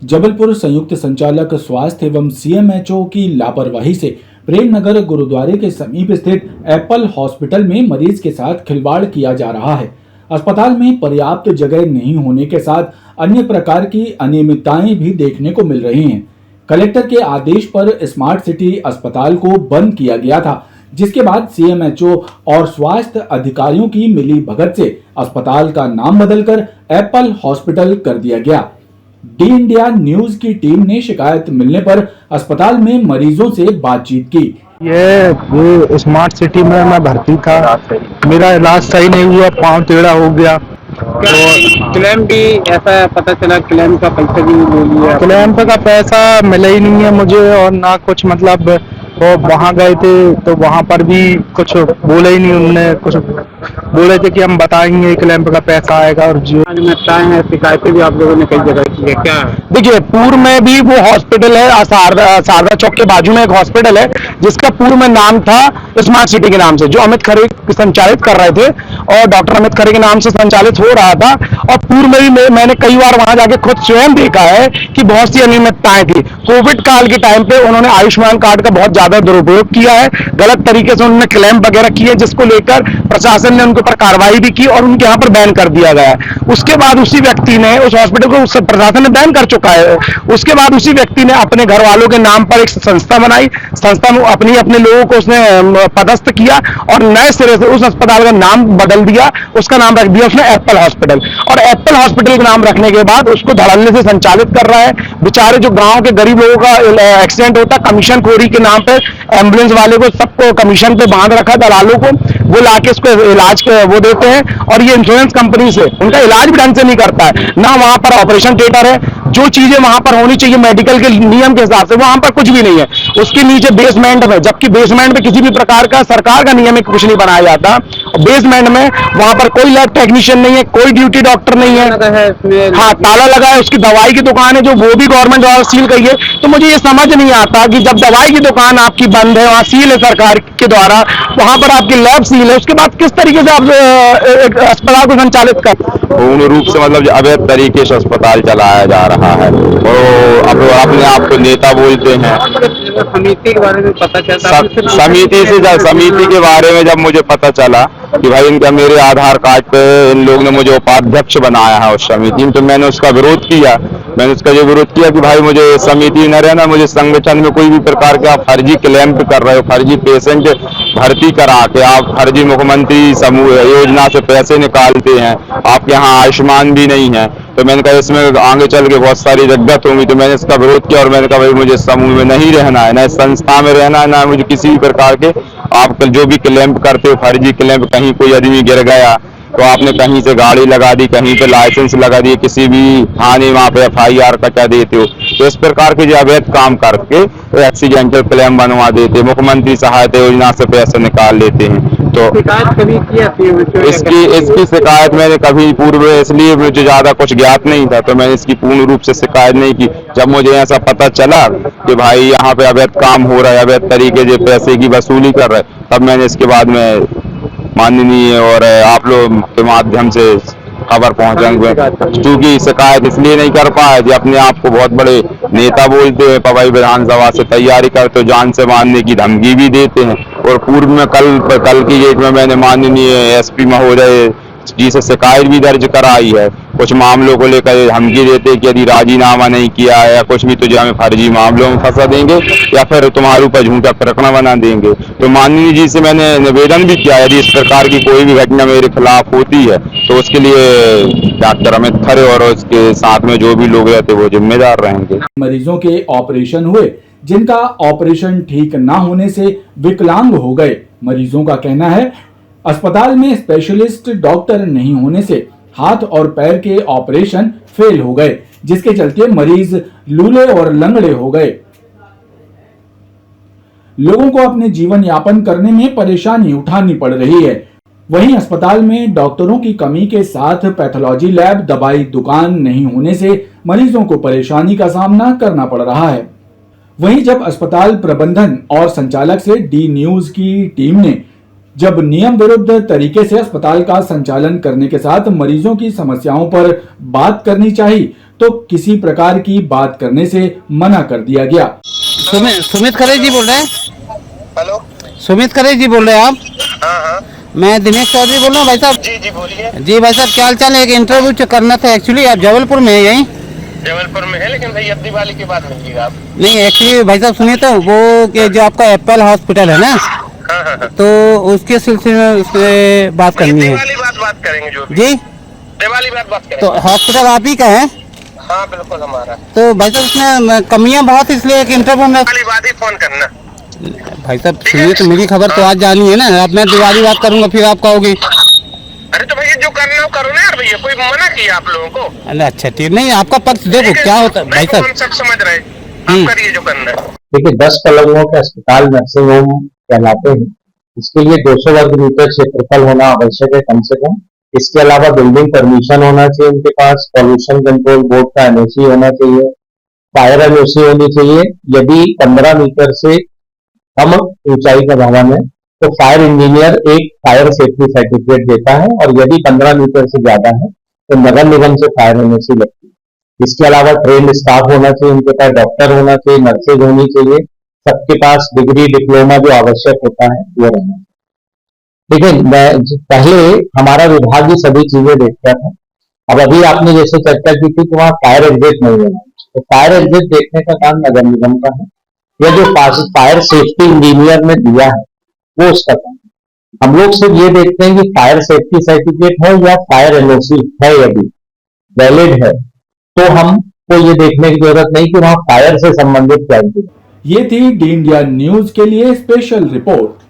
जबलपुर संयुक्त संचालक स्वास्थ्य एवं सीएमएचओ की लापरवाही से प्रेमनगर गुरुद्वारे के समीप स्थित एप्पल हॉस्पिटल में मरीज के साथ खिलवाड़ किया जा रहा है। अस्पताल में पर्याप्त जगह नहीं होने के साथ अन्य प्रकार की अनियमितताएं भी देखने को मिल रही हैं। कलेक्टर के आदेश पर स्मार्ट सिटी अस्पताल को बंद किया गया था, जिसके बाद सीएमएचओ और स्वास्थ्य अधिकारियों की मिली भगत से अस्पताल का नाम बदलकर एप्पल हॉस्पिटल कर दिया गया। डी इंडिया न्यूज की टीम ने शिकायत मिलने पर अस्पताल में मरीजों से बातचीत की। ये स्मार्ट सिटी में मैं भर्ती था, मेरा इलाज सही नहीं हुआ, पाँव टेढ़ा हो गया। तो क्लेम भी ऐसा पता चला, क्लेम का पैसा भी ले लिया। क्लेम का पैसा मिला ही नहीं है मुझे, और ना कुछ मतलब वो वहाँ गए थे तो वहाँ पर भी कुछ बोले ही नहीं उन्होंने। कुछ बोले थे कि हम बताएंगे क्लेम का पैसा आएगा। और जो शिकायतें भी आप लोगों ने कई जगह की है क्या? देखिए, पूर्व में भी वो हॉस्पिटल है, शारदा चौक के बाजू में एक हॉस्पिटल है जिसका पूर्व में नाम था स्मार्ट सिटी के नाम से, जो अमित खरे संचालित कर रहे थे और डॉक्टर अमित खरे के नाम से संचालित हो रहा था। और पूर्व में भी मैंने कई बार वहां जाके खुद स्वयं देखा है कि बहुत सी अनियमितताएं थी। कोविड काल के टाइम पे उन्होंने आयुष्मान कार्ड का बहुत ज्यादा दुरुपयोग किया है, गलत तरीके से उन्होंने क्लेम वगैरह किए, जिसको लेकर प्रशासन ने उनके ऊपर कार्रवाई भी की और उनके यहाँ पर बैन कर दिया गया है। उसके बाद उसी व्यक्ति ने उस हॉस्पिटल को प्रशासन ने बैन कर चुका है। उसके बाद उसी व्यक्ति ने अपने घर वालों के नाम पर एक संस्था बनाई, संस्था में अपने लोगों को उसने पदस्थ किया और नए सिरे से उस अस्पताल का नाम बदल दिया। उसका नाम रख दिया उसने एप्पल हॉस्पिटल, और एप्पल हॉस्पिटल का नाम रखने के बाद उसको धड़ल्ले से संचालित कर रहा है। बेचारे जो गांव के गरीब लोगों का एक्सीडेंट होता, कमीशन खोरी के नाम पे एम्बुलेंस वाले को सबको कमीशन पे बांध रखा, दलालों को, वो लाके उसको इलाज वो देते हैं। और ये इंश्योरेंस कंपनी से उनका इलाज भी ढंग से नहीं करता है, ना वहां पर ऑपरेशन थिएटर है, जो चीजें वहां पर होनी चाहिए मेडिकल के नियम के हिसाब से वहां पर कुछ भी नहीं है। उसके नीचे बेसमेंट में, जबकि बेसमेंट में किसी भी प्रकार का सरकार का नियम कुछ नहीं बनाया जाता, बेसमेंट में वहां पर कोई लैब टेक्नीशियन नहीं है, कोई ड्यूटी डॉक्टर नहीं है। हाँ, ताला लगा है। उसकी दवाई की दुकान है जो वो भी गवर्नमेंट द्वारा सील करी है। तो मुझे ये समझ नहीं आता कि जब दवाई की दुकान आपकी बंद है, वहां सील है सरकार के द्वारा, वहां पर आपकी लैब सील है, उसके बाद किस तरीके से आप एक अस्पताल को संचालित कर? पूर्ण रूप से मतलब अवैध तरीके से अस्पताल चलाया जा रहा है और अब अपने आप को नेता बोलते हैं। समिति के बारे में पता चला? समिति के बारे में जब मुझे पता चला कि भाई इनका मेरे आधार कार्ड पे इन लोग ने मुझे उपाध्यक्ष बनाया है उस समिति में, तो मैंने उसका विरोध किया। मैंने उसका ये विरोध किया कि भाई मुझे समिति न रहना, मुझे संगठन में कोई भी प्रकार के आप फर्जी क्लेम कर रहे हो, फर्जी पेशेंट भर्ती करा के आप फर्जी मुख्यमंत्री समूह योजना से पैसे निकालते हैं, आपके यहाँ आयुष्मान भी नहीं है। तो मैंने कहा इसमें आगे चल के बहुत सारी दिक्कत होंगी, तो मैंने इसका विरोध किया और मैंने कहा भाई मुझे समूह में नहीं रहना है, ना इस संस्था में रहना है, ना मुझे किसी भी प्रकार के आप जो भी क्लेम करते हो फर्जी क्लेम। कहीं कोई आदमी गिर गया तो आपने कहीं से गाड़ी लगा दी, कहीं पे लाइसेंस लगा दिए, किसी भी थाने वहाँ पे FIR कटा देते हो। तो इस प्रकार के जो अवैध काम करके एक्सीडेंटल क्लेम बनवा देते, मुख्यमंत्री सहायता योजना से पैसे निकाल लेते हैं। तो शिकायत कभी किया थी? इसकी शिकायत मैंने कभी पूर्व, इसलिए मुझे ज्यादा कुछ ज्ञात नहीं था, तो मैंने इसकी पूर्ण रूप से शिकायत नहीं की। जब मुझे ऐसा पता चला कि भाई यहाँ पे अवैध काम हो रहा है, अवैध तरीके से पैसे की वसूली कर रहे हैं, तब मैंने इसके बाद में माननीय और आप लोग के माध्यम से खबर पहुंचाएंगे। क्योंकि शिकायत इसलिए नहीं कर पाए कि अपने आप को बहुत बड़े नेता बोलते हैं, पवाई विधानसभा से तैयारी करते हो, जान से मारने की धमकी भी देते हैं। और पूर्व में कल की डेट में मैंने माननीय SP महोदय जी से शिकायत भी दर्ज कराई है। कुछ मामलों को लेकर धमकी देते कि यदि राजीनामा नहीं किया है या कुछ भी तुझे हमें फर्जी मामलों में फंसा देंगे या फिर तुम्हारे ऊपर झूठा प्रकरण बना देंगे। तो माननीय जी से मैंने निवेदन भी किया, यदि इस प्रकार की कोई भी घटना मेरे खिलाफ होती है तो उसके लिए डॉक्टर अमित खरे और उसके साथ में जो भी लोग रहते वो जिम्मेदार रहेंगे। मरीजों के ऑपरेशन हुए, जिनका ऑपरेशन ठीक ना होने से विकलांग हो गए। मरीजों का कहना है अस्पताल में स्पेशलिस्ट डॉक्टर नहीं होने से हाथ और पैर के ऑपरेशन फेल हो गए, जिसके चलते मरीज लूले और लंगड़े हो गए। लोगों को अपने जीवन यापन करने में परेशानी उठानी पड़ रही है। वहीं अस्पताल में डॉक्टरों की कमी के साथ पैथोलॉजी लैब, दवाई दुकान नहीं होने से मरीजों को परेशानी का सामना करना पड़ रहा है। वहीं जब अस्पताल प्रबंधन और संचालक से डी न्यूज की टीम ने जब नियम विरुद्ध तरीके से अस्पताल का संचालन करने के साथ मरीजों की समस्याओं पर बात करनी चाहिए, तो किसी प्रकार की बात करने से मना कर दिया गया। सुमित खरे जी बोल रहे हैं? हेलो। सुमित खरे जी बोल रहे हैं आप? हाँ हाँ मैं दिनेश चौधरी बोल रहा हूँ भाई साहब। जी जी बोलिए। जी भाई साहब, क्या हाल चाल है? एक इंटरव्यू करना था एक्चुअली। आप जबलपुर में है यहीं? जबलपुर में है, लेकिन भाई अब दिवाली के बाद मिलिएगा आप। नहीं एक्चुअली भाई साहब सुनिए तो, वो कि जो आपका एप्पल हॉस्पिटल है ना, हाँ हाँ हाँ। तो उसके सिलसिले में उससे बात करनी है। दिवाली बात करेंगे जो भी। जी, दिवाली बात तो करेंगे। हॉस्पिटल आप ही का है? हाँ बिल्कुल हमारा। तो भाई साहब उसमें कमियां बहुत, इसलिए एक इंटरव्यू में। दिवाली बात ही फोन करना। भाई साहब सुनिए तो, मेरी खबर तो आज जानी है ना। अब मैं दिवाली बात करूंगा फिर आप कहोगे। अरे तो भैया जो करना हो करो ना यार भैया, कोई मना किया आप लोगों को? अरे अच्छा ठीक, नहीं आपका पक्ष देखो क्या होता है भाई साहब। हम सब समझ रहे हैं, आप करिए जो करना है। देखिए 10 पलंगों के अस्पताल नर्सिंग होम कहलाते हैं। इसके लिए 200 वर्ग मीटर क्षेत्रफल होना आवश्यक है कम से कम। इसके अलावा बिल्डिंग परमिशन होना चाहिए उनके पास, पॉल्यूशन कंट्रोल बोर्ड का एनओसी होना चाहिए, फायर एनओसी होनी चाहिए। यदि 15 मीटर से कम ऊंचाई का भवन है तो फायर इंजीनियर एक फायर सेफ्टी सर्टिफिकेट देता है, और यदि 15 मीटर से ज्यादा है तो नगर निगम से फायर एनओसी लगती है। इसके अलावा ट्रेंड स्टाफ होना चाहिए उनके पास, डॉक्टर होना चाहिए, नर्सेज होनी चाहिए, सबके पास डिग्री डिप्लोमा जो आवश्यक होता है वो रहना। लेकिन पहले हमारा विभाग ही सभी चीजें देखता था। अब अभी आपने जैसे चर्चा की थी कि वहाँ फायर एग्जिट नहीं होना, तो फायर एग्जिट देखने का काम नगर निगम का है, या जो फायर सेफ्टी इंजीनियर ने दिया है वो उसका काम है। हम लोग सिर्फ ये देखते हैं कि फायर सेफ्टी सर्टिफिकेट है या फायर एनओसी है, यदि वैलिड है तो हमको ये देखने की जरूरत नहीं कि वहाँ फायर से संबंधित क्या है। ये थी डी इंडिया न्यूज के लिए स्पेशल रिपोर्ट।